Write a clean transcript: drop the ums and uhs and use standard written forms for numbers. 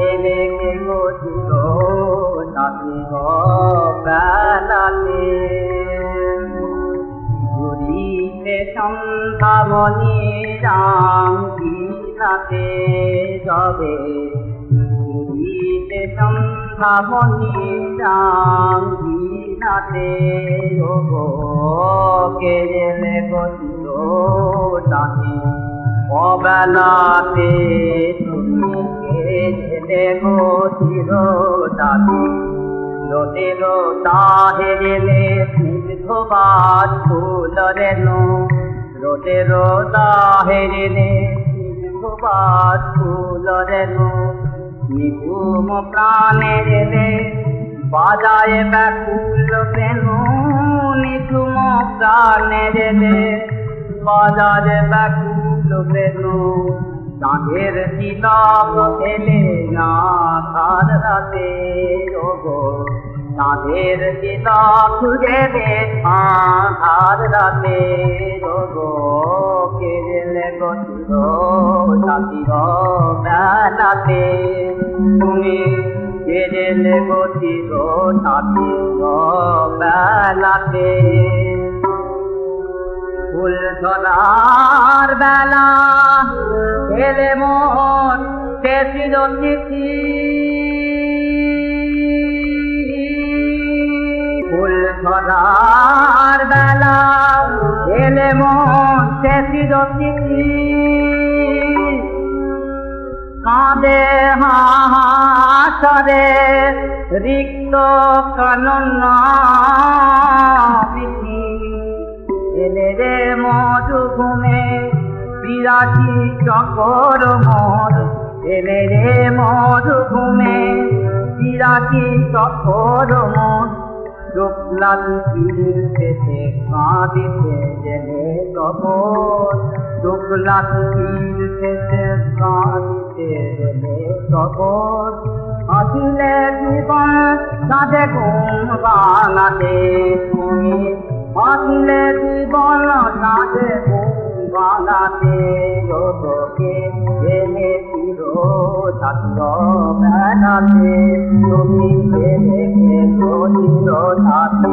এলেকে গঠিত তাপিব বেলাতে ঘুরিতে সম্ভাবনী রাম গীতাতে যাবে ঘুরিতে সম্ভাবনী রাম গীতাতে কে এলে গঠিত তাপি অবেলাতে তুমি কে গঠিত তাপি রোদের তাহেরেলে স্নিগ্ধবাদ ফুল রেণু রোদের তাহেরেলে স্নিগ্ধবাদ ফুল রেণু নিপুম প্রাণের রে বাজায় ব্যাকুল বেণু নিপুম প্রাণের রে বাজায় ব্যাকুল বেণু চাঁদের তিলক এলে না কার রাতে ওগো চাঁদের তিলক গেলে আধার রাতে ওগো কে গেলে গঠিত জাতির বেলাতে তুমি কে গেলে গঠিত জাতির বেলাতে ফুল ধরার বেলা এলে মোর তেছিল তিথি ফুল ধরার বেলা এলে মোর তেছিল তিথি কাঁদে হাসরে রিক্ত কানন পিঠি এলে রে মধুভূমে বিরাটি চকর মোর এলে রে মধুভূমে বিরাটি চকর মোর শুক্লাতি তীর্থে কাঁদিতে গেলে কবর শুক্লাতি তীর্থে কাঁদিতে গেলে কবর আসিলে জীবন কাঁদে ঘুম বাংলাতে তুমি আসিলে জীবন কাঁদে ঘুম বাংলাতে লোকে গেলে চির ছাত্র বেলাতে তুমি গেলে চির ছাত্র